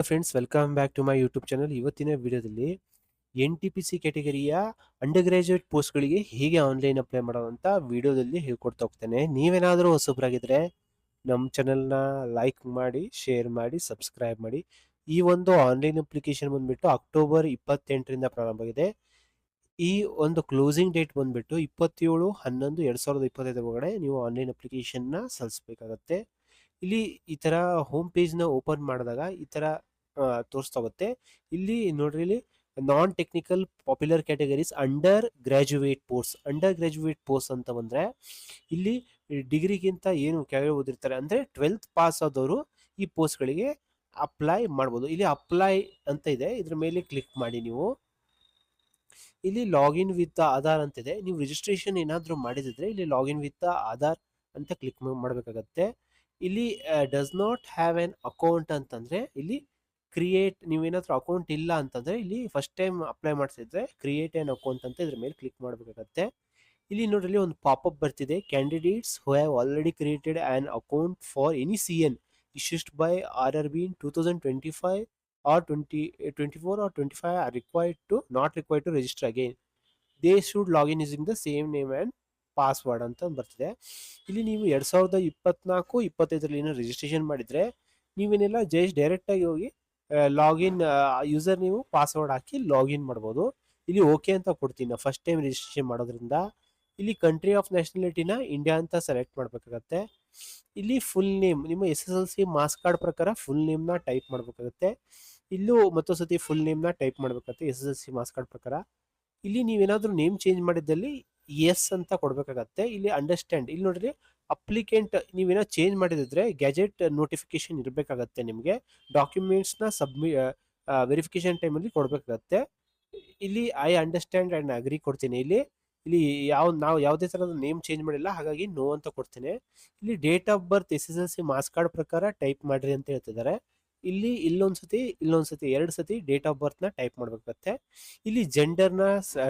Friends, welcome back to my YouTube channel. ಇವತ್ತಿನ ವಿಡಿಯೋದಲ್ಲಿ NTPC ಕ್ಯಾಟಗರಿಯ ಅಂಡರ್ ಗ್ರಾಜುಯೇಟ್ ಪೋಸ್ಟ್ಗಳಿಗೆ ಹೇಗೆ ಆನ್ಲೈನ್ ಅಪ್ಲೈ ಮಾಡೋದು ಅಂತ ವಿಡಿಯೋದಲ್ಲಿ ಹೇಳ್ಕೊಡ್ತಾ ಹೋಗ್ತೇನೆ. ನೀವೇನಾದರೂ ಹೊಸಬ್ರಾಗಿದ್ರೆ ನಮ್ಮ ಚಾನಲ್ನ ಲೈಕ್ ಮಾಡಿ, ಶೇರ್ ಮಾಡಿ, ಸಬ್ಸ್ಕ್ರೈಬ್ ಮಾಡಿ. ಈ ಒಂದು ಆನ್ಲೈನ್ ಅಪ್ಲಿಕೇಶನ್ ಬಂದ್ಬಿಟ್ಟು ಅಕ್ಟೋಬರ್ 28ರಿಂದ ಪ್ರಾರಂಭ ಆಗಿದೆ. ಈ ಒಂದು ಕ್ಲೋಸಿಂಗ್ ಡೇಟ್ ಬಂದ್ಬಿಟ್ಟು 27/11/2025 ಒಳಗಡೆ ನೀವು ಆನ್ಲೈನ್ ಅಪ್ಲಿಕೇಶನ್ನ ಸಲ್ಲಿಸಬೇಕಾಗತ್ತೆ. ಇಲ್ಲಿ ಈ ಥರ ಹೋಮ್ ಪೇಜ್ನ ಓಪನ್ ಮಾಡಿದಾಗ ಈ ಥರ ತೋರಿಸ್ತಾ ಹೋಗುತ್ತೆ. ಇಲ್ಲಿ ನೋಡ್ರಿ, ಇಲ್ಲಿ non technical popular categories under graduate post ಅಂತ ಬಂದರೆ ಇಲ್ಲಿ ಡಿಗ್ರಿಗಿಂತ ಏನು ಕೆಳಗೆ ಓದಿರ್ತಾರೆ ಅಂದರೆ 12th ಪಾಸ್ ಆದವರು ಈ ಪೋಸ್ಟ್ಗಳಿಗೆ ಅಪ್ಲೈ ಮಾಡ್ಬೋದು. ಇಲ್ಲಿ ಅಪ್ಲೈ ಅಂತ ಇದೆ, ಇದ್ರ ಮೇಲೆ ಕ್ಲಿಕ್ ಮಾಡಿ. ನೀವು ಇಲ್ಲಿ ಲಾಗಿನ್ ವಿತ್ ಆಧಾರ್ ಅಂತಿದೆ. ನೀವು ರಿಜಿಸ್ಟ್ರೇಷನ್ ಏನಾದರೂ ಮಾಡಿದಿದ್ರೆ ಇಲ್ಲಿ ಲಾಗಿನ್ ವಿತ್ ಆಧಾರ್ ಅಂತ ಕ್ಲಿಕ್ ಮಾಡಬೇಕಾಗತ್ತೆ. ಇಲ್ಲಿ does not have an account ಅಂತಂದರೆ ಇಲ್ಲಿ ಕ್ರಿಯೇಟ್, ನೀವೇನಾದರೂ ಅಕೌಂಟ್ ಇಲ್ಲ ಅಂತಂದರೆ ಇಲ್ಲಿ ಫಸ್ಟ್ ಟೈಮ್ ಅಪ್ಲೈ ಮಾಡಿಸಿದ್ರೆ ಕ್ರಿಯೇಟ್ ಎನ್ ಅಕೌಂಟ್ ಅಂತ ಇದ್ರ ಮೇಲೆ ಕ್ಲಿಕ್ ಮಾಡಬೇಕಾಗತ್ತೆ. ಇಲ್ಲಿ ನೋಡ್ರಿ, ಒಂದು ಪಾಪಪ್ ಬರ್ತಿದೆ, candidates who have already created an account for any CN issued by RRB in 2025 or 2024 or 25 are not required to register again. They should log in using the same name and password ಅಂತ ಬರ್ತಿದೆ. ಇಲ್ಲಿ ನೀವು 2024-25 ಏನೋ registration ಮಾಡಿದರೆ ನೀವೇನೆಲ್ಲ just ಡೈರೆಕ್ಟಾಗಿ ಹೋಗಿ login user ನೀವು password ಹಾಕಿ login ಮಾಡ್ಬೋದು. ಇಲ್ಲಿ ಓಕೆ ಅಂತ ಕೊಡ್ತೀನಿ. ಫಸ್ಟ್ ಟೈಮ್ ರಿಜಿಸ್ಟ್ರೇಷನ್ ಮಾಡೋದ್ರಿಂದ ಇಲ್ಲಿ ಕಂಟ್ರಿ ಆಫ್ ನ್ಯಾಷನಾಲಿಟಿನ ಇಂಡಿಯಾ ಅಂತ ಸೆಲೆಕ್ಟ್ ಮಾಡಬೇಕಾಗತ್ತೆ. ಇಲ್ಲಿ ಫುಲ್ ನೇಮ್, ನಿಮ್ಮ SSLC ಮಾರ್ಕ್ಸ್ ಕಾರ್ಡ್ ಪ್ರಕಾರ ಫುಲ್ ನೇಮ್ನ ಟೈಪ್ ಮಾಡಬೇಕಾಗುತ್ತೆ. ಇಲ್ಲೂ ಮತ್ತೊಂದು ಸತಿ ಫುಲ್ ನೇಮ್ನ ಟೈಪ್ ಮಾಡಬೇಕಾಗುತ್ತೆ SSLC ಮಾರ್ಕ್ಸ್ ಕಾರ್ಡ್ ಪ್ರಕಾರ. ಇಲ್ಲಿ ನೀವೇನಾದರೂ ನೇಮ್ ಚೇಂಜ್ ಮಾಡಿದ್ದಲ್ಲಿ ಎಸ್ ಅಂತ ಕೊಡಬೇಕಾಗತ್ತೆ. ಇಲ್ಲಿ ಅಂಡರ್ಸ್ಟ್ಯಾಂಡ್, ಇಲ್ಲಿ ನೋಡ್ರಿ, ಅಪ್ಲಿಕೆಂಟ್ ನೀವೇನೋ ಚೇಂಜ್ ಮಾಡಿದ್ರೆ ಗ್ಯಾಜೆಟ್ ನೋಟಿಫಿಕೇಶನ್ ಇರಬೇಕಾಗತ್ತೆ. ನಿಮಗೆ ಡಾಕ್ಯುಮೆಂಟ್ಸ್ನ ವೆರಿಫಿಕೇಶನ್ ಟೈಮಲ್ಲಿ ಕೊಡಬೇಕಾಗತ್ತೆ. ಇಲ್ಲಿ ಐ ಅಂಡರ್ಸ್ಟ್ಯಾಂಡ್ ಆ್ಯಂಡ್ ಅಗ್ರಿ ಕೊಡ್ತೀನಿ. ಇಲ್ಲಿ ನಾವು ಯಾವುದೇ ಥರದ ನೇಮ್ ಚೇಂಜ್ ಮಾಡಿಲ್ಲ, ಹಾಗಾಗಿ ನೋ ಅಂತ ಕೊಡ್ತೇನೆ. ಇಲ್ಲಿ date of birth SSLC marks card ಪ್ರಕಾರ ಟೈಪ್ ಮಾಡ್ರಿ ಅಂತ ಹೇಳ್ತಿದ್ದಾರೆ. ಇಲ್ಲಿ ಇಲ್ಲೊಂದ್ಸತಿ 2 ಸತಿ ಡೇಟ್ ಆಫ್ ಬರ್ತ್ನ ಟೈಪ್ ಮಾಡಬೇಕಾಗತ್ತೆ. ಇಲ್ಲಿ ಜೆಂಡರ್ನ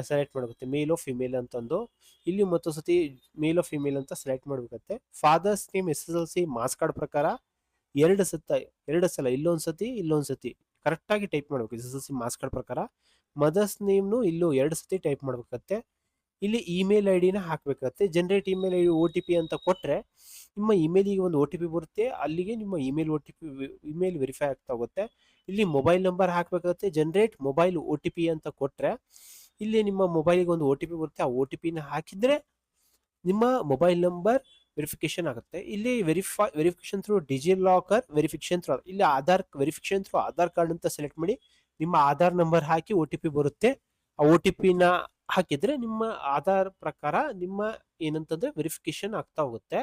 ಸೆಲೆಕ್ಟ್ ಮಾಡಬೇಕು, ಮೇಲ್ ಆಫ್ ಫಿಮೇಲ್ ಅಂತಂದು. ಇಲ್ಲಿ ಮತ್ತೊಂದು ಸತಿ ಮೇಲ್ ಆಫ್ ಫಿಮೇಲ್ ಅಂತ ಸೆಲೆಕ್ಟ್ ಮಾಡಬೇಕಾಗತ್ತೆ. Father's name SSLC marks card ಪ್ರಕಾರ 2 ಸಲ ಇಲ್ಲೊಂದು ಸತಿ ಕರೆಕ್ಟಾಗಿ ಟೈಪ್ ಮಾಡಬೇಕು SSLC ಮಾರ್ಕ್ಸ್ ಕಾರ್ಡ್ ಪ್ರಕಾರ. ಮದರ್ಸ್ ನೇಮ್ನು ಇಲ್ಲೂ 2 ಸತಿ ಟೈಪ್ ಮಾಡಬೇಕಾಗತ್ತೆ. ಇಲ್ಲಿ ಇಮೇಲ್ ID ನ ಹಾಕಬೇಕಾಗತ್ತೆ. ಜನರೇಟ್ ಇಮೇಲ್ ID OTP ಅಂತ ಕೊಟ್ಟರೆ ನಿಮ್ಮ ಇಮೇಲಿಗೆ ಒಂದು OTP ಬರುತ್ತೆ, ಅಲ್ಲಿಗೆ ನಿಮ್ಮ ಇಮೇಲ್ ವೆರಿಫೈ ಆಗ್ತಾ ಹೋಗುತ್ತೆ. ಇಲ್ಲಿ ಮೊಬೈಲ್ ನಂಬರ್ ಹಾಕಬೇಕಾಗುತ್ತೆ. ಜನರೇಟ್ ಮೊಬೈಲ್ OTP ಅಂತ ಕೊಟ್ಟರೆ ಇಲ್ಲಿ ನಿಮ್ಮ ಮೊಬೈಲಿಗೆ ಒಂದು OTP ಬರುತ್ತೆ, ಆ OTPನ ಹಾಕಿದರೆ ನಿಮ್ಮ ಮೊಬೈಲ್ ನಂಬರ್ ವೆರಿಫಿಕೇಶನ್ ಆಗುತ್ತೆ. ಇಲ್ಲಿ verification through DigiLocker verification through, ಇಲ್ಲಿ ವೆರಿಫಿಕೇಶನ್ ಥ್ರೂ ಆಧಾರ್ ಕಾರ್ಡ್ ಅಂತ ಸೆಲೆಕ್ಟ್ ಮಾಡಿ ನಿಮ್ಮ ಆಧಾರ್ ನಂಬರ್ ಹಾಕಿ OTP ಬರುತ್ತೆ. ಆ OTPನ ಹಾಕಿದ್ರೆ ನಿಮ್ಮ ಆಧಾರ್ ಪ್ರಕಾರ ನಿಮ್ಮ ಏನಂತಂದ್ರೆ ವೆರಿಫಿಕೇಶನ್ ಆಗ್ತಾ ಹೋಗುತ್ತೆ.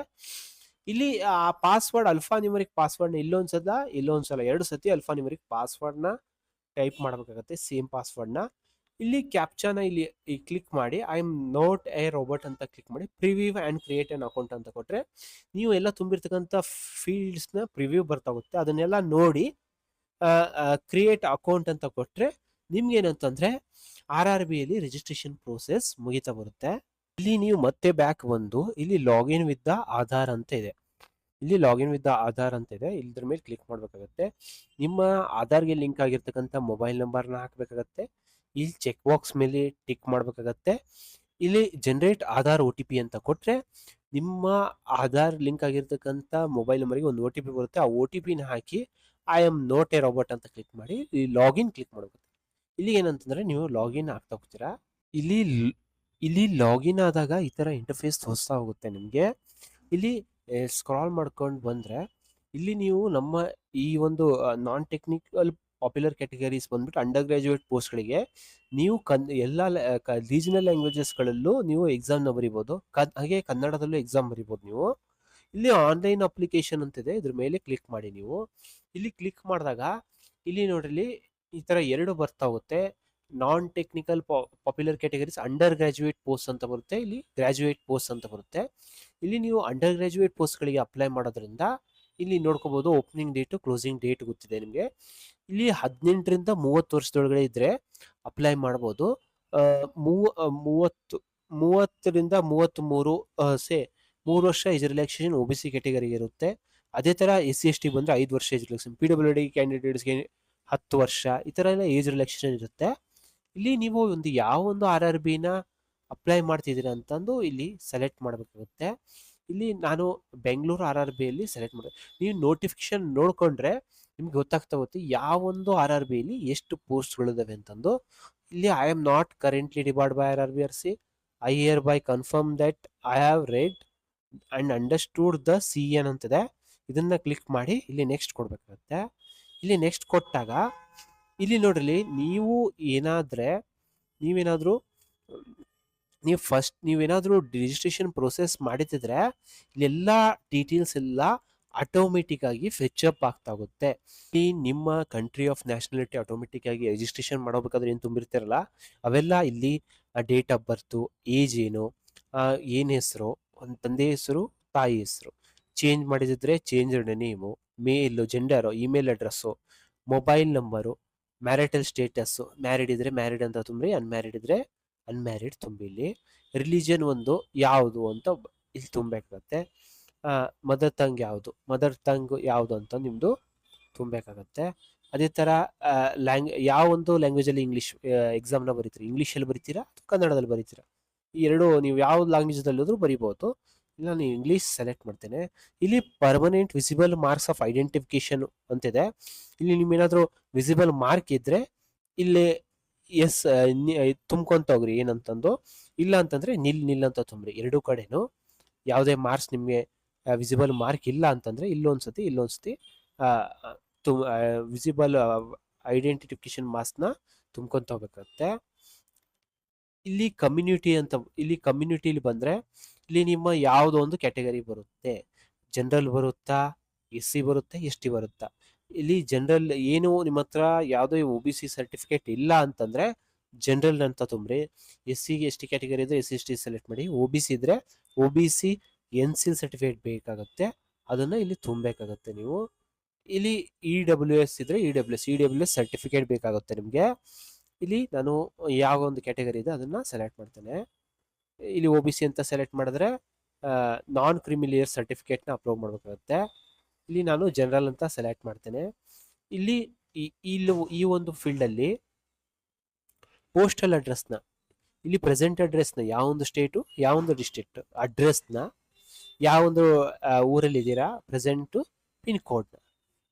ಇಲ್ಲಿ ಆ ಪಾಸ್ವರ್ಡ್ ಅಲ್ಫಾನ್ಯೂಮರಿಕ್ ಪಾಸ್ವರ್ಡ್ನ ಇಲ್ಲೊಂದ್ಸಲ 2 ಸತಿ ಅಲ್ಫಾನ್ಯೂಮರಿಕ್ ಪಾಸ್ವರ್ಡ್ನ ಟೈಪ್ ಮಾಡಬೇಕಾಗತ್ತೆ, ಸೇಮ್ ಪಾಸ್ವರ್ಡ್ನ. ಇಲ್ಲಿ ಕ್ಯಾಪ್ಚಾನ ಇಲ್ಲಿ ಕ್ಲಿಕ್ ಮಾಡಿ I am not a robot ಅಂತ ಕ್ಲಿಕ್ ಮಾಡಿ preview and create an account ಅಂತ ಕೊಟ್ಟರೆ ನೀವು ಎಲ್ಲ ತುಂಬಿರ್ತಕ್ಕಂಥ ಫೀಲ್ಡ್ಸ್ನ ಪ್ರಿವ್ಯೂ ಬರ್ತಾ ಹೋಗುತ್ತೆ. ಅದನ್ನೆಲ್ಲ ನೋಡಿ ಕ್ರಿಯೇಟ್ ಅಕೌಂಟ್ ಅಂತ ಕೊಟ್ಟರೆ ನಿಮ್ಗೇನಂತಂದರೆ RRBಯಲ್ಲಿ ರಿಜಿಸ್ಟ್ರೇಷನ್ ಪ್ರೋಸೆಸ್ ಮುಗಿತಾ ಬರುತ್ತೆ. ಇಲ್ಲಿ ನೀವು ಮತ್ತೆ ಬ್ಯಾಕ್ ಬಂದು ಇಲ್ಲಿ ಲಾಗಿನ್ ವಿತ್ ಆಧಾರ್ ಅಂತ ಇದೆ. ಇದ್ರ ಮೇಲೆ ಕ್ಲಿಕ್ ಮಾಡಬೇಕಾಗತ್ತೆ. ನಿಮ್ಮ ಆಧಾರ್ಗೆ ಲಿಂಕ್ ಆಗಿರ್ತಕ್ಕಂಥ ಮೊಬೈಲ್ ನಂಬರ್ನ ಹಾಕಬೇಕಾಗತ್ತೆ. ಇಲ್ಲಿ ಚೆಕ್ ಬಾಕ್ಸ್ ಮೇಲೆ ಟಿಕ್ ಮಾಡಬೇಕಾಗತ್ತೆ. ಇಲ್ಲಿ ಜನರೇಟ್ ಆಧಾರ್ OTP ಅಂತ ಕೊಟ್ಟರೆ ನಿಮ್ಮ ಆಧಾರ್ ಲಿಂಕ್ ಆಗಿರ್ತಕ್ಕಂಥ ಮೊಬೈಲ್ ನಂಬರ್ಗೆ ಒಂದು OTP ಬರುತ್ತೆ. ಆ OTPನ ಹಾಕಿ I am not a robot ಅಂತ ಕ್ಲಿಕ್ ಮಾಡಿ ಲಾಗಿನ್ ಕ್ಲಿಕ್ ಮಾಡಬೇಕು. ಇಲ್ಲಿ ಏನಂತಂದ್ರೆ ನೀವು ಲಾಗಿನ್ ಆಗ್ತಾ ಹೋಗ್ತೀರಾ. ಇಲ್ಲಿ ಲಾಗಿನ್ ಆದಾಗ ಈ ಥರ ಇಂಟರ್ಫೇಸ್ ತೋರಿಸ್ತಾ ಹೋಗುತ್ತೆ ನಿಮಗೆ. ಇಲ್ಲಿ ಸ್ಕ್ರಾಲ್ ಮಾಡ್ಕೊಂಡು ಬಂದರೆ ಇಲ್ಲಿ ನೀವು ನಮ್ಮ ಈ ಒಂದು ನಾನ್ ಟೆಕ್ನಿಕಲ್ ಪಾಪ್ಯುಲರ್ ಕ್ಯಾಟಗರೀಸ್ ಬಂದ್ಬಿಟ್ಟು ಅಂಡರ್ ಗ್ರಾಜುಯೇಟ್ ಪೋಸ್ಟ್ಗಳಿಗೆ ನೀವು ಎಲ್ಲ ರೀಜನಲ್ ಲ್ಯಾಂಗ್ವೇಜಸ್ಗಳಲ್ಲೂ ನೀವು ಎಕ್ಸಾಮ್ನ ಬರಿಬೋದು, ಹಾಗೆ ಕನ್ನಡದಲ್ಲೂ ಎಕ್ಸಾಮ್ ಬರಿಬೋದು ನೀವು. ಇಲ್ಲಿ ಆನ್ಲೈನ್ ಅಪ್ಲಿಕೇಶನ್ ಅಂತಿದೆ, ಇದ್ರ ಮೇಲೆ ಕ್ಲಿಕ್ ಮಾಡಿ. ನೀವು ಇಲ್ಲಿ ಕ್ಲಿಕ್ ಮಾಡಿದಾಗ ಇಲ್ಲಿ ನೋಡ್ರಿ, ಈ ಥರ 2 ಬರ್ತಾ ಹೋಗುತ್ತೆ. Non technical popular categories under graduate post ಅಂತ ಬರುತ್ತೆ, ಇಲ್ಲಿ ಗ್ರಾಜುಯೇಟ್ ಪೋಸ್ಟ್ ಅಂತ ಬರುತ್ತೆ. ಇಲ್ಲಿ ನೀವು ಅಂಡರ್ ಗ್ರಾಜುಯೇಟ್ ಪೋಸ್ಟ್ಗಳಿಗೆ ಅಪ್ಲೈ ಮಾಡೋದ್ರಿಂದ ಇಲ್ಲಿ ನೋಡ್ಕೋಬೋದು ಓಪನಿಂಗ್ ಡೇಟು ಕ್ಲೋಸಿಂಗ್ ಡೇಟ್ ಗೊತ್ತಿದೆ ನಿಮಗೆ. ಇಲ್ಲಿ 18ರಿಂದ 30 ವರ್ಷದೊಳಗಡೆ ಇದ್ದರೆ ಅಪ್ಲೈ ಮಾಡ್ಬೋದು. 30ರಿಂದ 33 3 ವರ್ಷ ಏಜ್ ರಿಲ್ಯಾಕ್ಸೇಷನ್ OBC ಕ್ಯಾಟಗರಿಗೆ ಇರುತ್ತೆ. ಅದೇ ಥರ SC ST ಬಂದರೆ 5 ವರ್ಷ ಏಜ್ ರಿಲ್ಯಾಕ್ಸೇಷನ್. PWD ಕ್ಯಾಂಡಿಡೇಟ್ಸ್ಗೆ 10 ವರ್ಷ ಈ ಥರ ಎಲ್ಲ ಏಜ್ ರಿಲ್ಯಾಕ್ಸೇಷನ್ ಇರುತ್ತೆ. ಇಲ್ಲಿ ನೀವು ಒಂದು ಯಾವ ಒಂದು RRBನ ಅಪ್ಲೈ ಮಾಡ್ತಿದ್ದೀರಾ ಅಂತಂದು ಇಲ್ಲಿ ಸೆಲೆಕ್ಟ್ ಮಾಡಬೇಕಾಗುತ್ತೆ. ಇಲ್ಲಿ ನಾನು ಬೆಂಗಳೂರು RRBಯಲ್ಲಿ ಸೆಲೆಕ್ಟ್ ಮಾಡಿದೆ. ನೀವು ನೋಟಿಫಿಕೇಶನ್ ನೋಡಿಕೊಂಡ್ರೆ ನಿಮ್ಗೆ ಗೊತ್ತಾಗ್ತಾ ಹೋಗುತ್ತೆ ಯಾವೊಂದು RRBಯಲ್ಲಿ ಎಷ್ಟು ಪೋಸ್ಟ್ಗಳಿದಾವೆ ಅಂತಂದು. ಇಲ್ಲಿ I am not currently debarred by RRBRC. I here by confirm that I have read and understood the CN ಅಂತಿದೆ. ಇದನ್ನ ಕ್ಲಿಕ್ ಮಾಡಿ ಇಲ್ಲಿ ನೆಕ್ಸ್ಟ್ ಕೊಡ್ಬೇಕಾಗುತ್ತೆ. ಇಲ್ಲಿ ನೆಕ್ಸ್ಟ್ ಕೊಟ್ಟಾಗ ಇಲ್ಲಿ ನೋಡ್ರಿ, ನೀವೇನಾದ್ರೂ ನೀವೇನಾದ್ರೂ ರಿಜಿಸ್ಟ್ರೇಷನ್ ಪ್ರೊಸೆಸ್ ಮಾಡಿದ್ರೆ ಇಲ್ಲೆಲ್ಲ ಡೀಟೇಲ್ಸ್ ಎಲ್ಲ ಆಟೋಮೆಟಿಕ್ ಆಗಿ ಫೆಚ್ ಅಪ್ ಆಗ್ತಾ ಹೋಗುತ್ತೆ. ಈ ನಿಮ್ಮ ಕಂಟ್ರಿ ಆಫ್ ನ್ಯಾಷನಾಲಿಟಿ ಆಟೋಮೆಟಿಕ್ ಆಗಿ ರಿಜಿಸ್ಟ್ರೇಷನ್ ಮಾಡಬೇಕಾದ್ರೆ ಏನು ತುಂಬಿರ್ತಿರಲ್ಲ ಅವೆಲ್ಲ ಇಲ್ಲಿ ಡೇಟ್ ಆಫ್ ಬರ್ತು, ಏಜ್ ಏನು, ಏನು ಹೆಸರು, ಒಂದು ತಂದೆ ಹೆಸರು, ತಾಯಿ ಹೆಸರು, ಚೇಂಜ್ ಮಾಡಿದ್ರೆ ಚೇಂಜ್ಡ್ ನೇಮು, ಮೇಲು, gender, email address, mobile number, marital status, married ಇದ್ರೆ ಮ್ಯಾರಿಡ್ ಅಂತ ತುಂಬ್ರಿ, ಅನ್ಮ್ಯಾರಿಡ್ ಇದ್ರೆ ಅನ್ಮ್ಯಾರಿಡ್ ತುಂಬಿ. ಇಲ್ಲಿ ರಿಲಿಜನ್ ಒಂದು ಯಾವುದು ಅಂತ ಇಲ್ಲಿ ತುಂಬಬೇಕಾಗತ್ತೆ. ಮದರ್ ಟಂಗ್ ಯಾವುದು ಅಂತ ನಿಮ್ಮದು ತುಂಬಬೇಕಾಗತ್ತೆ. ಅದೇ ಥರ ಯಾವ ಒಂದು ಲ್ಯಾಂಗ್ವೇಜಲ್ಲಿ ಇಂಗ್ಲೀಷ್ ಎಕ್ಸಾಮ್ನ ಬರೀತೀರಾ, ಇಂಗ್ಲೀಷಲ್ಲಿ ಬರೀತೀರಾ ಅಥವಾ ಕನ್ನಡದಲ್ಲಿ ಬರೀತೀರಾ, ಈ ಎರಡು ನೀವು ಯಾವ ಲ್ಯಾಂಗ್ವೇಜಲ್ಲಿದ್ರೂ ಬರೀಬೋದು. ಇಲ್ಲ ನಾನು ಇಂಗ್ಲೀಷ್ ಸೆಲೆಕ್ಟ್ ಮಾಡ್ತೇನೆ. ಇಲ್ಲಿ permanent visible marks of identification ಅಂತಿದೆ. ಇಲ್ಲಿ ನಿಮ್ಗೇನಾದರೂ ವಿಸಿಬಲ್ ಮಾರ್ಕ್ ಇದ್ರೆ ಇಲ್ಲಿ ಎಸ್ ತುಂಬ್ಕೊಂತ ಹೋಗ್ರಿ ಏನಂತಂದು. ಇಲ್ಲ ಅಂತಂದ್ರೆ ನಿಲ್ ಅಂತ ತುಂಬ್ರಿ. ಎರಡೂ ಕಡೆನೂ ಯಾವುದೇ ಮಾರ್ಕ್ಸ್ ನಿಮಗೆ ವಿಸಿಬಲ್ ಮಾರ್ಕ್ ಇಲ್ಲ ಅಂತಂದ್ರೆ ಇಲ್ಲೊಂದ್ಸತಿ ವಿಸಿಬಲ್ ಐಡೆಂಟಿಫಿಕೇಶನ್ ಮಾರ್ಕ್ಸ್ನ ತುಂಬ್ಕೊಂತ ಹೋಗ್ಬೇಕಾಗತ್ತೆ. ಇಲ್ಲಿ ಕಮ್ಯುನಿಟಿಲಿ ಬಂದ್ರೆ ಇಲ್ಲಿ ನಿಮ್ಮ ಯಾವುದೋ ಒಂದು ಕ್ಯಾಟಗರಿ ಬರುತ್ತೆ. ಜನರಲ್ ಬರುತ್ತಾ, SC ಬರುತ್ತೆ, ST ಬರುತ್ತಾ. ಇಲ್ಲಿ ಜನರಲ್ ಏನು ನಿಮ್ಮ ಹತ್ರ ಯಾವುದೇ OBC ಸರ್ಟಿಫಿಕೇಟ್ ಇಲ್ಲ ಅಂತಂದ್ರೆ ಜನರಲ್ ಅಂತ ತುಂಬ್ರಿ. SC ST ಕ್ಯಾಟಗರಿ ಇದ್ರೆ SC ST ಸೆಲೆಕ್ಟ್ ಮಾಡಿ. OBC ಇದ್ರೆ OBC NCL ಸರ್ಟಿಫಿಕೇಟ್ ಬೇಕಾಗುತ್ತೆ, ಅದನ್ನ ಇಲ್ಲಿ ತುಂಬಬೇಕಾಗತ್ತೆ ನೀವು. ಇಲ್ಲಿ EWS ಇದ್ರೆ EWS ಸರ್ಟಿಫಿಕೇಟ್ ಬೇಕಾಗುತ್ತೆ ನಿಮಗೆ. ಇಲ್ಲಿ ನಾನು ಯಾವ ಒಂದು ಕ್ಯಾಟಗರಿ ಇದೆ ಅದನ್ನ ಸೆಲೆಕ್ಟ್ ಮಾಡ್ತೇನೆ. ಇಲ್ಲಿ OBC ಅಂತ ಸೆಲೆಕ್ಟ್ ಮಾಡಿದ್ರೆ ನಾನ್ ಕ್ರಿಮಿಲಿಯರ್ ಸರ್ಟಿಫಿಕೇಟ್ನ ಅಪ್ಲೋಡ್ ಮಾಡಬೇಕಾಗುತ್ತೆ. ಇಲ್ಲಿ ನಾನು ಜನರಲ್ ಅಂತ ಸೆಲೆಕ್ಟ್ ಮಾಡ್ತೇನೆ. ಇಲ್ಲಿ ಈ ಒಂದು ಫೀಲ್ಡಲ್ಲಿ ಪೋಸ್ಟಲ್ ಅಡ್ರೆಸ್ನ, ಇಲ್ಲಿ ಪ್ರೆಸೆಂಟ್ ಅಡ್ರೆಸ್ನ, ಯಾವೊಂದು ಸ್ಟೇಟು ಯಾವೊಂದು ಡಿಸ್ಟ್ರಿಕ್ಟ್ ಅಡ್ರೆಸ್ನ, ಯಾವೊಂದು ಊರಲ್ಲಿ ಇದ್ದೀರಾ ಪ್ರೆಸೆಂಟು, ಪಿನ್ ಕೋಡ್ನ.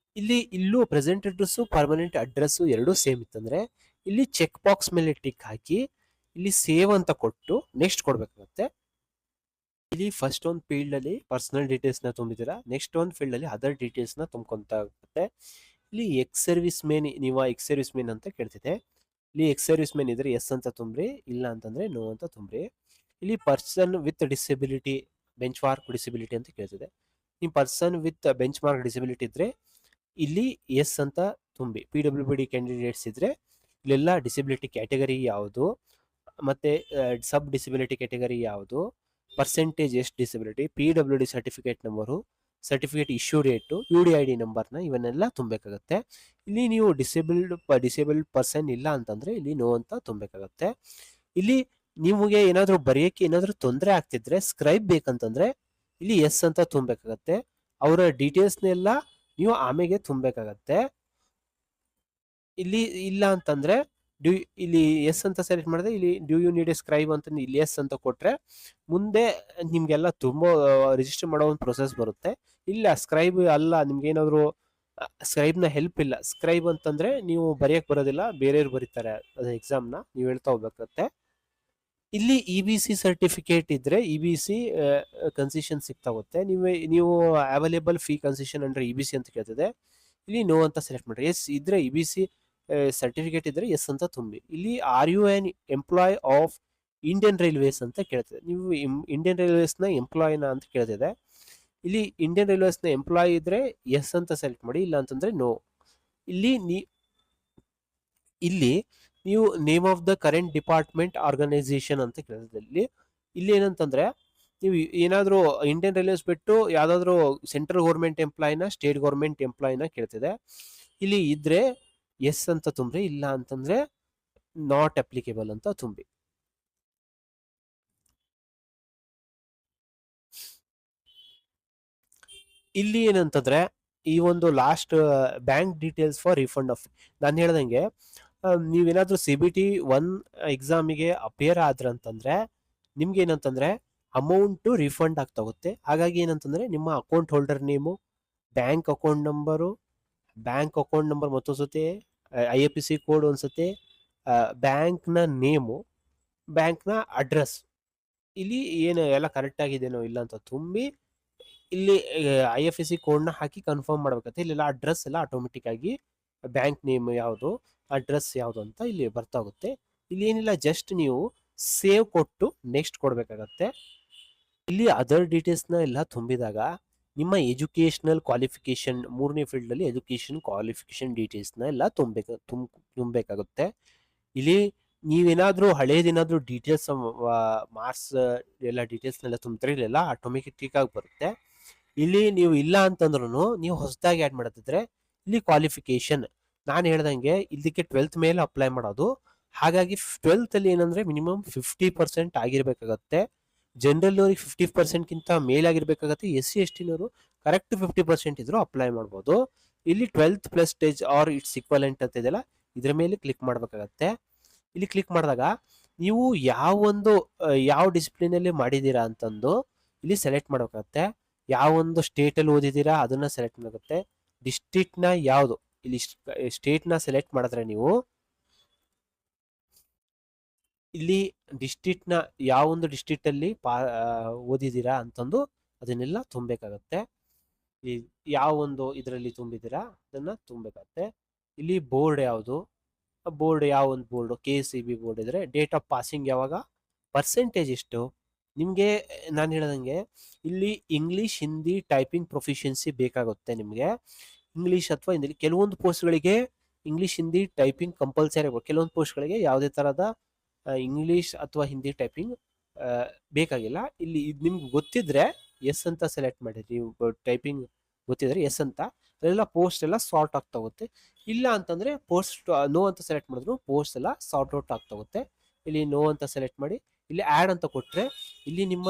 ಇಲ್ಲೂ ಪ್ರೆಸೆಂಟ್ ಅಡ್ರೆಸ್ಸು ಪರ್ಮನೆಂಟ್ ಅಡ್ರೆಸ್ಸು ಎರಡೂ ಸೇಮ್ ಇತ್ತಂದ್ರೆ ಇಲ್ಲಿ ಚೆಕ್ ಬಾಕ್ಸ್ ಮೇಲೆ ಟಿಕ್ ಹಾಕಿ ಇಲ್ಲಿ ಸೇವ್ ಅಂತ ಕೊಟ್ಟು ನೆಕ್ಸ್ಟ್ ಕೊಡ್ಬೇಕಾಗುತ್ತೆ. ಇಲ್ಲಿ ಫಸ್ಟ್ ಒಂದು ಫೀಲ್ಡ್ ಅಲ್ಲಿ ಪರ್ಸನಲ್ ಡೀಟೇಲ್ಸ್ ನ ತುಂಬಿದ್ದೀರಾ, ನೆಕ್ಸ್ಟ್ ಒಂದು ಫೀಲ್ಡ್ ಅಲ್ಲಿ ಅದರ್ ಡೀಟೇಲ್ಸ್ ನ ತುಂಬ್ಕೊಂತ ಆಗುತ್ತೆ. ಇಲ್ಲಿ ಎಕ್ಸ್ ಸರ್ವಿಸ್ ಮೇನ್ ಅಂತ ಕೇಳ್ತಿದೆ. ಇಲ್ಲಿ ಎಕ್ಸ್ ಸರ್ವಿಸ್ ಮೇನ್ ಇದ್ರೆ ಎಸ್ ಅಂತ ತುಂಬ್ರಿ, ಇಲ್ಲ ಅಂತಂದ್ರೆ ನೋ ಅಂತ ತುಂಬ್ರಿ. ಇಲ್ಲಿ person with disability, bench mark disability ಅಂತ ಕೇಳ್ತಿದೆ. ನಿಮ್ಮ person with bench mark disability ಇದ್ರೆ ಇಲ್ಲಿ ಎಸ್ ಅಂತ ತುಂಬಿ. PWD ಕ್ಯಾಂಡಿಡೇಟ್ಸ್ ಇದ್ರೆ ಇಲ್ಲೆಲ್ಲ ಡಿಸೆಬಿಲಿಟಿ ಕ್ಯಾಟಗರಿ ಯಾವುದು, ಮತ್ತೆ ಸಬ್ ಡಿಸೆಬಿಲಿಟಿ ಕ್ಯಾಟಗರಿ ಯಾವುದು, ಪರ್ಸೆಂಟೇಜ್ ಎಷ್ಟು disability, PWD certificate number, certificate issue date, UDID ನಂಬರ್ನ ಇವನ್ನೆಲ್ಲ ತುಂಬಬೇಕಾಗತ್ತೆ. ಇಲ್ಲಿ ನೀವು ಡಿಸೇಬಲ್ಡ್ ಪರ್ಸನ್ ಇಲ್ಲ ಅಂತಂದ್ರೆ ಇಲ್ಲಿ ನೋ ಅಂತ ತುಂಬಬೇಕಾಗತ್ತೆ. ಇಲ್ಲಿ ನಿಮಗೆ ಏನಾದರೂ ಬರೆಯಕ್ಕೆ ಏನಾದರೂ ತೊಂದರೆ ಆಗ್ತಿದ್ರೆ, ಸ್ಕ್ರೈಬ್ ಬೇಕಂತಂದ್ರೆ ಇಲ್ಲಿ ಎಸ್ ಅಂತ ತುಂಬಬೇಕಾಗತ್ತೆ. ಅವರ ಡೀಟೇಲ್ಸ್ನೆಲ್ಲ ನೀವು ಆಮೇಲೆ ತುಂಬಬೇಕಾಗತ್ತೆ. ಇಲ್ಲಿ ಇಲ್ಲ ಅಂತಂದ್ರೆ ಇಲ್ಲಿ ಎಸ್ ಅಂತ ಸೆಲೆಕ್ಟ್ ಮಾಡಿದ್ರೆ ಇಲ್ಲಿ do you need a scribe ಅಂತ ಇಲ್ಲಿ ಎಸ್ ಅಂತ ಕೊಟ್ರೆ ಮುಂದೆ ನಿಮ್ಗೆಲ್ಲ ತುಂಬಾ ರಿಜಿಸ್ಟರ್ ಮಾಡೋ ಒಂದು ಪ್ರೊಸೆಸ್ ಬರುತ್ತೆ. ಇಲ್ಲ ಸ್ಕ್ರೈಬ್ ಅಲ್ಲ, ನಿಮ್ಗೆ ಏನಾದ್ರು ಸ್ಕ್ರೈಬ್ನ ಹೆಲ್ಪ್ ಇಲ್ಲ, ಸ್ಕ್ರೈಬ್ ಅಂತಂದ್ರೆ ನೀವು ಬರೆಯಕ್ ಬರೋದಿಲ್ಲ, ಬೇರೆಯವ್ರು ಬರೀತಾರೆ ಅದು ಎಕ್ಸಾಮ್ನ, ನೀವು ಹೇಳ್ತಾ ಹೋಗ್ಬೇಕಾಗತ್ತೆ. ಇಲ್ಲಿ EBC ಸರ್ಟಿಫಿಕೇಟ್ ಇದ್ರೆ EBC ಕನ್ಸೆಷನ್ ಸಿಗ್ತಾ ಹೋಗುತ್ತೆ. ನೀವು ಅವೈಲೇಬಲ್ ಫೀ ಕನ್ಸೆಷನ್ ಅಂಡ್ರೆ EBC ಅಂತ ಕೇಳ್ತದೆ. ಇಲ್ಲಿ ನೋ ಅಂತ ಸೆಲೆಕ್ಟ್ ಮಾಡ್ರಿ. ಎಸ್ ಇದ್ರೆ EBC ಸರ್ಟಿಫಿಕೇಟ್ ಇದ್ರೆ ಎಸ್ ಅಂತ ತುಂಬಿ. ಇಲ್ಲಿ are you an employee of Indian Railways ಅಂತ ಕೇಳ್ತದೆ. ನೀವು ಇಂಡಿಯನ್ ರೈಲ್ವೇಸ್ನ ಎಂಪ್ಲಾಯ್ನ ಅಂತ ಕೇಳ್ತಿದೆ. ಇಲ್ಲಿ ಇಂಡಿಯನ್ ರೈಲ್ವೇಸ್ನ ಎಂಪ್ಲಾಯ್ ಇದ್ರೆ ಎಸ್ ಅಂತ ಸೆಲೆಕ್ಟ್ ಮಾಡಿ, ಇಲ್ಲ ಅಂತಂದ್ರೆ ನೋ. ಇಲ್ಲಿ ನೀವು name of the current department organisation ಅಂತ ಕೇಳ್ತದೆ. ಇಲ್ಲಿ ಏನಂತಂದ್ರೆ ನೀವು ಏನಾದರೂ ಇಂಡಿಯನ್ ರೈಲ್ವೇಸ್ ಬಿಟ್ಟು ಯಾವ್ದಾದ್ರು ಸೆಂಟ್ರಲ್ ಗೌರ್ಮೆಂಟ್ ಎಂಪ್ಲಾಯ್ನ, ಸ್ಟೇಟ್ ಗೌರ್ಮೆಂಟ್ ಎಂಪ್ಲಾಯ್ನ ಕೇಳ್ತಿದೆ. ಇಲ್ಲಿ ಇದ್ರೆ ಎಸ್ ಅಂತ ತುಂಬ್ರಿ, ಇಲ್ಲ ಅಂತಂದ್ರೆ ನಾಟ್ ಅಪ್ಲಿಕೇಬಲ್ ಅಂತ ತುಂಬಿ. ಇಲ್ಲಿ ಏನಂತಂದ್ರೆ ಈ ಒಂದು last bank details for refund of, ನಾನು ಹೇಳ್ದಂಗೆ ನೀವೇನಾದ್ರೂ CBT 1 ಎಕ್ಸಾಮಿಗೆ ಅಪಿಯರ್ ಆದ್ರಂತಂದ್ರೆ ನಿಮ್ಗೆ ಏನಂತಂದ್ರೆ ಅಮೌಂಟು ರಿಫಂಡ್ ಆಗ್ತಾ ಹೋಗುತ್ತೆ. ಹಾಗಾಗಿ ಏನಂತಂದ್ರೆ ನಿಮ್ಮ account holder name, bank account number, bank account number ಮತ್ತೊಂದ್ಸತಿ, IFSC ಕೋಡ್ ಒಂದ್ಸತಿ, ಬ್ಯಾಂಕ್ನ ನೇಮು, ಬ್ಯಾಂಕ್ನ ಅಡ್ರೆಸ್, ಇಲ್ಲಿ ಏನು ಎಲ್ಲ ಕರೆಕ್ಟ್ ಆಗಿದೆನೋ ಇಲ್ಲ ಅಂತ ತುಂಬಿ ಇಲ್ಲಿ IFSC ಕೋಡ್ನ ಹಾಕಿ ಕನ್ಫರ್ಮ್ ಮಾಡ್ಬೇಕಂತೆ. ಇಲ್ಲೆಲ್ಲ ಅಡ್ರೆಸ್ ಎಲ್ಲ ಆಟೋಮೆಟಿಕ್ ಆಗಿ ಬ್ಯಾಂಕ್ ನೇಮ್ ಯಾವುದು, ಅಡ್ರೆಸ್ ಯಾವುದು ಅಂತ ಇಲ್ಲಿ ಬರ್ತಾ ಹೋಗುತ್ತೆ. ಇಲ್ಲಿ ಏನಿಲ್ಲ, ಜಸ್ಟ್ ನೀವು ಸೇವ್ ಕೊಟ್ಟು ನೆಕ್ಸ್ಟ್ ಕೊಡ್ಬೇಕಾಗತ್ತೆ. ಇಲ್ಲಿ ಅದರ್ ಡೀಟೇಲ್ಸ್ನ ಎಲ್ಲ ತುಂಬಿದಾಗ ನಿಮ್ಮ ಎಜುಕೇಶನಲ್ ಕ್ವಾಲಿಫಿಕೇಶನ್, 3ನೇ ಫೀಲ್ಡಲ್ಲಿ ಎಜುಕೇಶನ್ ಕ್ವಾಲಿಫಿಕೇಶನ್ ಡೀಟೇಲ್ಸ್ನ ಎಲ್ಲ ತುಂಬಬೇಕಾಗುತ್ತೆ. ಇಲ್ಲಿ ನೀವೇನಾದ್ರೂ ಹಳೇದೇನಾದ್ರೂ ಡೀಟೇಲ್ಸ್, ಮಾರ್ಕ್ಸ್ ಎಲ್ಲ ಡೀಟೇಲ್ಸ್ನೆಲ್ಲ ತುಂಬಿದ್ರೆ ಇಲ್ಲೆಲ್ಲ ಆಟೋಮೆಟಿಕ್ ಆಗಿ ಬರುತ್ತೆ. ಇಲ್ಲಿ ನೀವು ಇಲ್ಲ ಅಂತಂದ್ರೂ ನೀವು ಹೊಸದಾಗಿ ಆ್ಯಡ್ ಮಾಡತ್ತಿದ್ರೆ ಇಲ್ಲಿ ಕ್ವಾಲಿಫಿಕೇಶನ್, ನಾನು ಹೇಳ್ದಂಗೆ ಇದಕ್ಕೆ 12th ಮೇಲೆ ಅಪ್ಲೈ ಮಾಡೋದು. ಹಾಗಾಗಿ 12th ಅಲ್ಲಿ ಏನಂದ್ರೆ ಮಿನಿಮಮ್ 50% ಆಗಿರ್ಬೇಕಾಗತ್ತೆ. ಜನರಲ್ ಅವ್ರಿಗೆ 50%ಗಿಂತ ಮೇಲಾಗಿರ್ಬೇಕಾಗತ್ತೆ. SC/ST ಕರೆಕ್ಟ್ 50% ಇದ್ರು ಅಪ್ಲೈ ಮಾಡ್ಬೋದು. ಇಲ್ಲಿ 12th plus stage or its equivalent ಅಂತ ಇದೆಯಲ್ಲ, ಇದ್ರ ಮೇಲೆ ಕ್ಲಿಕ್ ಮಾಡ್ಬೇಕಾಗತ್ತೆ. ಇಲ್ಲಿ ಕ್ಲಿಕ್ ಮಾಡಿದಾಗ ನೀವು ಯಾವ ಡಿಸಿಪ್ಲಿನಲ್ಲಿ ಮಾಡಿದ್ದೀರಾ ಅಂತಂದು ಇಲ್ಲಿ ಸೆಲೆಕ್ಟ್ ಮಾಡಬೇಕಾಗತ್ತೆ. ಯಾವ ಒಂದು ಸ್ಟೇಟಲ್ಲಿ ಓದಿದ್ದೀರಾ ಅದನ್ನ ಸೆಲೆಕ್ಟ್ ಮಾಡಬೇಕಾಗುತ್ತೆ. ಡಿಸ್ಟ್ರಿಕ್ಟ್ನ ಯಾವುದು, ಇಲ್ಲಿ ಸ್ಟೇಟ್ನ ಸೆಲೆಕ್ಟ್ ಮಾಡಿದ್ರೆ ನೀವು ಇಲ್ಲಿ ಡಿಸ್ಟ್ರಿಕ್ಟ್ನ ಯಾವೊಂದು ಡಿಸ್ಟ್ರಿಕ್ಟಲ್ಲಿ ಓದಿದ್ದೀರಾ ಅಂತಂದು ಅದನ್ನೆಲ್ಲ ತುಂಬಬೇಕಾಗತ್ತೆ. ಈ ಯಾವ ಒಂದು ಇದರಲ್ಲಿ ತುಂಬಿದ್ದೀರಾ ಅದನ್ನ ತುಂಬಬೇಕಾಗತ್ತೆ. ಇಲ್ಲಿ ಬೋರ್ಡ್ ಯಾವುದು, ಯಾವ ಒಂದು ಬೋರ್ಡು, KCB ಬೋರ್ಡ್ ಇದ್ರೆ ಡೇಟ್ ಆಫ್ ಪಾಸಿಂಗ್ ಯಾವಾಗ, ಪರ್ಸೆಂಟೇಜ್ ಎಷ್ಟು ನಿಮಗೆ. ನಾನು ಹೇಳ್ದಂಗೆ ಇಲ್ಲಿ ಇಂಗ್ಲೀಷ್, ಹಿಂದಿ ಟೈಪಿಂಗ್ ಪ್ರೊಫಿಷಿಯನ್ಸಿ ಬೇಕಾಗುತ್ತೆ ನಿಮಗೆ. ಇಂಗ್ಲೀಷ್ ಅಥವಾ ಹಿಂದಿ, ಕೆಲವೊಂದು ಪೋಸ್ಟ್ಗಳಿಗೆ ಇಂಗ್ಲೀಷ್ ಹಿಂದಿ ಟೈಪಿಂಗ್ ಕಂಪಲ್ಸರಿ. ಕೆಲವೊಂದು ಪೋಸ್ಟ್ಗಳಿಗೆ ಯಾವುದೇ ಥರದ ಇಂಗ್ಲೀಷ್ ಅಥವಾ ಹಿಂದಿ ಟೈಪಿಂಗ್ ಬೇಕಾಗಿಲ್ಲ. ಇಲ್ಲಿ ಇದು ನಿಮ್ಗೆ ಗೊತ್ತಿದ್ರೆ ಎಸ್ ಅಂತ ಸೆಲೆಕ್ಟ್ ಮಾಡಿರಿ. ನೀವು ಟೈಪಿಂಗ್ ಗೊತ್ತಿದ್ರೆ ಎಸ್ ಅಂತ, ಅದೆಲ್ಲ ಪೋಸ್ಟ್ ಎಲ್ಲ ಸಾರ್ಟ್ ಆಗ್ತಾ ಹೋಗುತ್ತೆ. ಇಲ್ಲ ಅಂತಂದ್ರೆ ಪೋಸ್ಟ್ ನೋ ಅಂತ ಸೆಲೆಕ್ಟ್ ಮಾಡಿದ್ರು ಪೋಸ್ಟ್ ಎಲ್ಲ ಸಾರ್ಟ್ ಔಟ್ ಆಗ್ತಾ ಹೋಗುತ್ತೆ. ಇಲ್ಲಿ ನೋ ಅಂತ ಸೆಲೆಕ್ಟ್ ಮಾಡಿ ಇಲ್ಲಿ ಆ್ಯಡ್ ಅಂತ ಕೊಟ್ಟರೆ ಇಲ್ಲಿ ನಿಮ್ಮ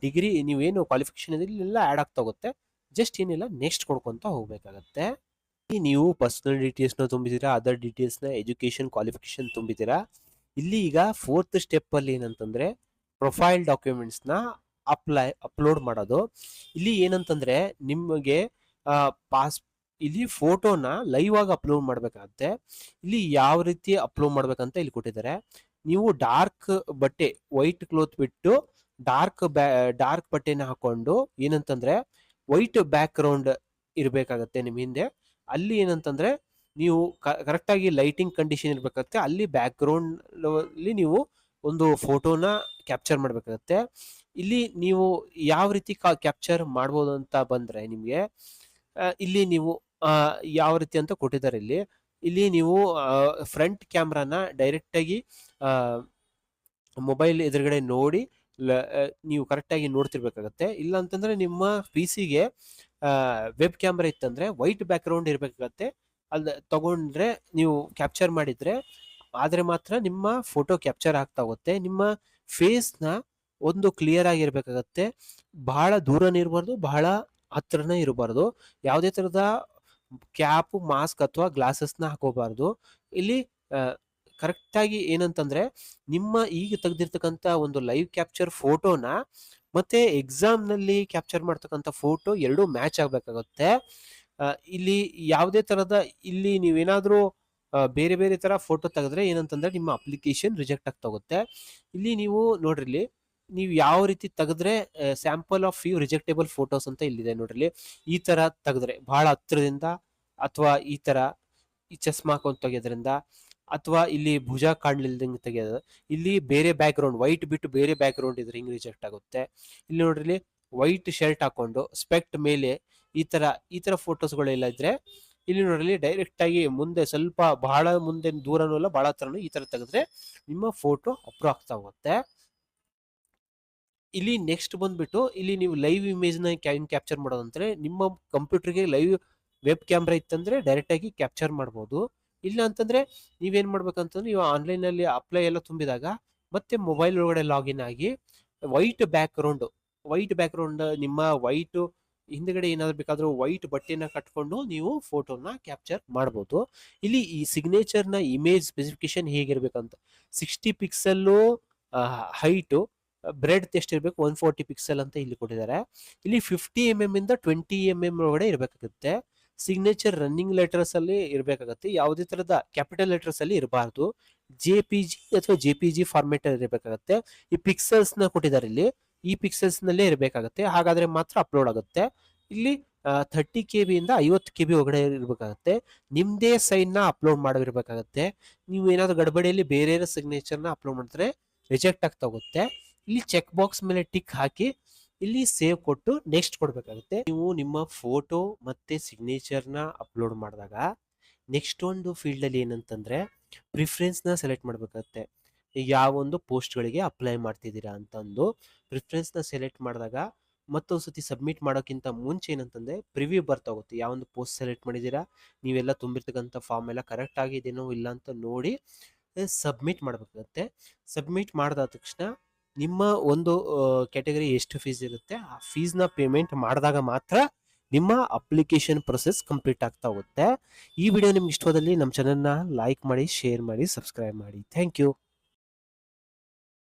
ಡಿಗ್ರಿ ನೀವೇನು ಕ್ವಾಲಿಫಿಕೇಶನ್ ಇದೆ ಇಲ್ಲೆಲ್ಲ ಆ್ಯಡ್ ಆಗ್ತಾ ಹೋಗುತ್ತೆ. ಜಸ್ಟ್ ಏನಿಲ್ಲ ನೆಕ್ಸ್ಟ್ ಕೊಡ್ಕೊಂತ ಹೋಗ್ಬೇಕಾಗತ್ತೆ. ನೀವು ಪರ್ಸನಲ್ ಡೀಟೇಲ್ಸ್ನ ತುಂಬಿದ್ದೀರಾ, ಅದರ್ ಡೀಟೇಲ್ಸ್ನ, ಎಜುಕೇಶನ್ ಕ್ವಾಲಿಫಿಕೇಶನ್ ತುಂಬಿದ್ದೀರಾ. ಇಲ್ಲಿ ಈಗ 4th ಸ್ಟೆಪ್ ಅಲ್ಲಿ ಏನಂತಂದ್ರೆ ಪ್ರೊಫೈಲ್ ಡಾಕ್ಯುಮೆಂಟ್ಸ್ನ ಅಪ್ಲೋಡ್ ಮಾಡೋದು. ಇಲ್ಲಿ ಏನಂತಂದ್ರೆ ನಿಮಗೆ ಇಲ್ಲಿ ಫೋಟೋನ ಲೈವ್ ಆಗಿ ಅಪ್ಲೋಡ್ ಮಾಡ್ಬೇಕಾಗತ್ತೆ. ಇಲ್ಲಿ ಯಾವ ರೀತಿ ಅಪ್ಲೋಡ್ ಮಾಡ್ಬೇಕಂತ ಇಲ್ಲಿ ಕೊಟ್ಟಿದ್ದಾರೆ. ನೀವು ಡಾರ್ಕ್ ಬಟ್ಟೆ, ವೈಟ್ ಕ್ಲೋತ್ ಬಿಟ್ಟು ಡಾರ್ಕ್ ಬಟ್ಟೆನ ಹಾಕೊಂಡು ಏನಂತಂದ್ರೆ ವೈಟ್ ಬ್ಯಾಕ್ ಗ್ರೌಂಡ್ ಇರಬೇಕಾಗತ್ತೆ ನಿಮ್ಮ ಹಿಂದೆ. ಅಲ್ಲಿ ಏನಂತಂದ್ರೆ ನೀವು ಕರೆಕ್ಟಾಗಿ ಲೈಟಿಂಗ್ ಕಂಡೀಷನ್ ಇರಬೇಕಾಗತ್ತೆ. ಅಲ್ಲಿ ಬ್ಯಾಕ್ ಗ್ರೌಂಡ್ ಅಲ್ಲಿ ನೀವು ಒಂದು ಫೋಟೋನ ಕ್ಯಾಪ್ಚರ್ ಮಾಡಬೇಕಾಗತ್ತೆ. ಇಲ್ಲಿ ನೀವು ಯಾವ ರೀತಿ ಕ್ಯಾಪ್ಚರ್ ಮಾಡ್ಬೋದು ಅಂತ ಬಂದ್ರೆ ನಿಮಗೆ ಇಲ್ಲಿ ನೀವು ಯಾವ ರೀತಿ ಅಂತ ಕೊಟ್ಟಿದ್ದಾರೆ. ಇಲ್ಲಿ ನೀವು ಫ್ರಂಟ್ ಕ್ಯಾಮ್ರಾನ ಡೈರೆಕ್ಟಾಗಿ ಮೊಬೈಲ್ ಎದುರುಗಡೆ ನೋಡಿ ನೀವು ಕರೆಕ್ಟಾಗಿ ನೋಡ್ತಿರ್ಬೇಕಾಗತ್ತೆ. ಇಲ್ಲ ಅಂತಂದ್ರೆ ನಿಮ್ಮ PC-ಗೆ ವೆಬ್ ಕ್ಯಾಮ್ರಾ ಇತ್ತಂದ್ರೆ ವೈಟ್ ಬ್ಯಾಕ್ ಗ್ರೌಂಡ್ ಇರಬೇಕಾಗತ್ತೆ. ಅಲ್ಲಿ ತಗೊಂಡ್ರೆ ನೀವು ಕ್ಯಾಪ್ಚರ್ ಮಾಡಿದ್ರೆ ಆದ್ರೆ ಮಾತ್ರ ನಿಮ್ಮ ಫೋಟೋ ಕ್ಯಾಪ್ಚರ್ ಆಗ್ತಾ ಹೋಗುತ್ತೆ. ನಿಮ್ಮ ಫೇಸ್ನ ಒಂದು ಕ್ಲಿಯರ್ ಆಗಿರ್ಬೇಕಾಗತ್ತೆ. ಬಹಳ ದೂರನೇ ಇರಬಾರ್ದು, ಬಹಳ ಹತ್ರನೇ ಇರಬಾರ್ದು. ಯಾವುದೇ ತರದ ಕ್ಯಾಪ್, ಮಾಸ್ಕ್ ಅಥವಾ ಗ್ಲಾಸಸ್ನ ಹಾಕೋಬಾರ್ದು. ಇಲ್ಲಿ ಕರೆಕ್ಟಾಗಿ ಏನಂತಂದ್ರೆ ನಿಮ್ಮ ಈಗ ತೆಗೆದಿರ್ತಕ್ಕಂಥ ಒಂದು ಲೈವ್ ಕ್ಯಾಪ್ಚರ್ ಫೋಟೋನ ಮತ್ತೆ ಎಕ್ಸಾಮ್ನಲ್ಲಿ ಕ್ಯಾಪ್ಚರ್ ಮಾಡ್ತಕ್ಕಂಥ ಫೋಟೋ ಎರಡೂ ಮ್ಯಾಚ್ ಆಗಬೇಕಾಗುತ್ತೆ. ಇಲ್ಲಿ ಯಾವುದೇ ತರದ ಇಲ್ಲಿ ನೀವೇನಾದ್ರೂ ಬೇರೆ ಬೇರೆ ತರ ಫೋಟೋ ತೆಗೆದ್ರೆ ಏನಂತಂದ್ರೆ ನಿಮ್ಮ ಅಪ್ಲಿಕೇಶನ್ ರಿಜೆಕ್ಟ್ ಆಗ್ತಾ ಹೋಗುತ್ತೆ. ಇಲ್ಲಿ ನೀವು ನೋಡ್ರಿ, ನೀವು ಯಾವ ರೀತಿ ತೆಗೆದ್ರೆ ಸ್ಯಾಂಪಲ್ ಆಫ್ ಫ್ಯೂ ರಿಜೆಕ್ಟೇಬಲ್ ಫೋಟೋಸ್ ಅಂತ ಇಲ್ಲಿದೆ ನೋಡ್ರಿ. ಈ ತರ ತೆಗೆದ್ರೆ ಬಹಳ ಹತ್ರದಿಂದ, ಅಥವಾ ಈ ತರ ಈ ಚಸ್ಮಾ ಹಾಕೊಂಡು ತೆಗೆಯೋದ್ರಿಂದ, ಅಥವಾ ಇಲ್ಲಿ ಭುಜ ಕಾಣ್ಲಿಲ್ದಂಗೆ ತೆಗೆಯೋದು. ಇಲ್ಲಿ ಬೇರೆ ಬ್ಯಾಕ್ ಗ್ರೌಂಡ್ ವೈಟ್ ಬಿಟ್ಟು ಬೇರೆ ಬ್ಯಾಕ್ ಗ್ರೌಂಡ್ ಇದ್ರೆ ಹಿಂಗ್ ರಿಜೆಕ್ಟ್ ಆಗುತ್ತೆ. ಇಲ್ಲಿ ನೋಡ್ರಿ, ವೈಟ್ ಶರ್ಟ್ ಹಾಕೊಂಡು ಸ್ಪೆಕ್ಟ್ ಮೇಲೆ ಈ ತರ ಫೋಟೋಸ್ಗಳೆಲ್ಲ ಇದ್ರೆ ಇಲ್ಲಿ ನೋಡ್ರಿ ಡೈರೆಕ್ಟ್ ಆಗಿ ಮುಂದೆ ಸ್ವಲ್ಪ ಬಹಳ ಮುಂದೆ ದೂರನೂ ಅಲ್ಲ ಬಹಳ ಹತ್ರನೂ ಈ ತರ ತೆಗೆದ್ರೆ ನಿಮ್ಮ ಫೋಟೋ ಅಪ್ರೂವ್ ಆಗ್ತಾ ಹೋಗುತ್ತೆ. ಇಲ್ಲಿ ನೆಕ್ಸ್ಟ್ ಬಂದ್ಬಿಟ್ಟು ಇಲ್ಲಿ ನೀವು ಲೈವ್ ಇಮೇಜ್ ನ ಕ್ಯಾಪ್ಚರ್ ಮಾಡೋದಂದ್ರೆ ನಿಮ್ಮ ಕಂಪ್ಯೂಟರ್ಗೆ ಲೈವ್ ವೆಬ್ ಕ್ಯಾಮ್ರಾ ಇತ್ತಂದ್ರೆ ಡೈರೆಕ್ಟ್ ಆಗಿ ಕ್ಯಾಪ್ಚರ್ ಮಾಡ್ಬೋದು. ಇಲ್ಲ ಅಂತಂದ್ರೆ ನೀವೇನ್ ಮಾಡ್ಬೇಕಂತಂದ್ರೆ ನೀವು ಆನ್ಲೈನ್ ಅಲ್ಲಿ ಅಪ್ಲೈ ಎಲ್ಲ ತುಂಬಿದಾಗ ಮತ್ತೆ ಮೊಬೈಲ್ ಒಳಗಡೆ ಲಾಗಿನ್ ಆಗಿ ವೈಟ್ ಬ್ಯಾಕ್ ಗ್ರೌಂಡ್ ನಿಮ್ಮ ವೈಟ್ ಹಿಂದ್ಗಡೆ ಏನಾದ್ರು ಬೇಕಾದ್ರೂ ವೈಟ್ ಬಟ್ಟೆನ ಕಟ್ಕೊಂಡು ನೀವು ಫೋಟೋನ ಕ್ಯಾಪ್ಚರ್ ಮಾಡ್ಬೋದು. ಇಲ್ಲಿ ಈ ಸಿಗ್ನೇಚರ್ ನ ಇಮೇಜ್ ಸ್ಪೆಸಿಫಿಕೇಶನ್ ಹೇಗಿರ್ಬೇಕಂತ 60 ಪಿಕ್ಸೆಲ್ಲು ಹೈಟು, ಬ್ರೆಡ್ ಎಷ್ಟಿರ್ಬೇಕು 140 ಪಿಕ್ಸೆಲ್ ಅಂತ ಇಲ್ಲಿ ಕೊಟ್ಟಿದ್ದಾರೆ. ಇಲ್ಲಿ 50 ಇಂದ 20 ಒಳಗಡೆ ಇರಬೇಕಾಗುತ್ತೆ. ಸಿಗ್ನೇಚರ್ ರನ್ನಿಂಗ್ ಲೆಟರ್ಸ್ ಅಲ್ಲಿ ಇರಬೇಕಾಗುತ್ತೆ, ಯಾವುದೇ ತರದ ಕ್ಯಾಪಿಟಲ್ ಲೆಟರ್ಸ್ ಅಲ್ಲಿ ಇರಬಾರ್ದು. JPG ಅಥವಾ JPG ಫಾರ್ಮೆಟ್ ಅಲ್ಲಿ ಇರಬೇಕಾಗುತ್ತೆ. ಈ ಪಿಕ್ಸೆಲ್ಸ್ ನ ಕೊಟ್ಟಿದ್ದಾರೆ ಇಲ್ಲಿ, ಈ ಪಿಕ್ಸೆಲ್ಸ್ ನಲ್ಲೇ ಇರಬೇಕಾಗುತ್ತೆ, ಹಾಗಾದ್ರೆ ಮಾತ್ರ ಅಪ್ಲೋಡ್ ಆಗುತ್ತೆ. ಇಲ್ಲಿ 30 KB ಇಂದ 50 KB ಒಳಗಡೆ ಇರಬೇಕಾಗುತ್ತೆ. ನಿಮ್ದೇ ಸೈನ್ ನ ಅಪ್ಲೋಡ್ ಮಾಡಿರ್ಬೇಕಾಗತ್ತೆ. ನೀವು ಏನಾದ್ರು ಗಡಬಡಿಯಲ್ಲಿ ಬೇರೆ ಸಿಗ್ನೇಚರ್ ನ ಅಪ್ಲೋಡ್ ಮಾಡಿದ್ರೆ ರಿಜೆಕ್ಟ್ ಆಗ್ತಾ ಹೋಗುತ್ತೆ. ಇಲ್ಲಿ ಚೆಕ್ ಬಾಕ್ಸ್ ಮೇಲೆ ಟಿಕ್ ಹಾಕಿ ಇಲ್ಲಿ ಸೇವ್ ಕೊಟ್ಟು ನೆಕ್ಸ್ಟ್ ಕೊಡ್ಬೇಕಾಗುತ್ತೆ. ನೀವು ನಿಮ್ಮ ಫೋಟೋ ಮತ್ತೆ ಸಿಗ್ನೇಚರ್ ನ ಅಪ್ಲೋಡ್ ಮಾಡಿದಾಗ ನೆಕ್ಸ್ಟ್ ಒಂದು ಫೀಲ್ಡ್ ಅಲ್ಲಿ ಏನಂತಂದ್ರೆ ಪ್ರಿಫರೆನ್ಸ್ ನ ಸೆಲೆಕ್ಟ್ ಮಾಡ್ಬೇಕಾಗುತ್ತೆ. ಯಾವ ಒಂದು ಪೋಸ್ಟ್ ಗಳಿಗೆ ಅಪ್ಲೈ ಮಾಡ್ತಿದ್ದೀರಾ ಅಂತಂದು ಪ್ರಿಫರೆನ್ಸ್ ನ ಸೆಲೆಕ್ಟ್ ಮಾಡಿದಾಗ ಮತ್ತೊಂದ್ಸತಿ ಸಬ್ಮಿಟ್ ಮಾಡೋಕ್ಕಿಂತ ಮುಂಚೆ ಏನಂತಂದ್ರೆ ಪ್ರಿವ್ಯೂ ಬರ್ತಾ ಹೋಗುತ್ತೆ. ಯಾವ ಒಂದು ಪೋಸ್ಟ್ ಸೆಲೆಕ್ಟ್ ಮಾಡಿದ್ದೀರಾ, ನೀವೆಲ್ಲ ತುಂಬಿರ್ತಕ್ಕಂಥ ಫಾರ್ಮ್ ಎಲ್ಲ ಕರೆಕ್ಟ್ ಆಗಿದೆಯೋ ಇಲ್ಲ ಅಂತ ನೋಡಿ ಸಬ್ಮಿಟ್ ಮಾಡಬೇಕಾಗುತ್ತೆ. ಸಬ್ಮಿಟ್ ಮಾಡಿದ ತಕ್ಷಣ ನಿಮ್ಮ ಒಂದು ಕ್ಯಾಟಗರಿ ಎಷ್ಟು ಫೀಸ್ ಇರುತ್ತೆ ಆ ಫೀಸ್ನ ಪೇಮೆಂಟ್ ಮಾಡಿದಾಗ ಮಾತ್ರ ನಿಮ್ಮ ಅಪ್ಲಿಕೇಶನ್ ಪ್ರೊಸೆಸ್ ಕಂಪ್ಲೀಟ್ ಆಗ್ತಾ ಹೋಗುತ್ತೆ. ಈ ವಿಡಿಯೋ ನಿಮ್ಗೆ ಇಷ್ಟವಾದಲ್ಲಿ ನಮ್ಮ ಚಾನಲ್ನ ಲೈಕ್ ಮಾಡಿ, ಶೇರ್ ಮಾಡಿ, ಸಬ್ಸ್ಕ್ರೈಬ್ ಮಾಡಿ. Thank you.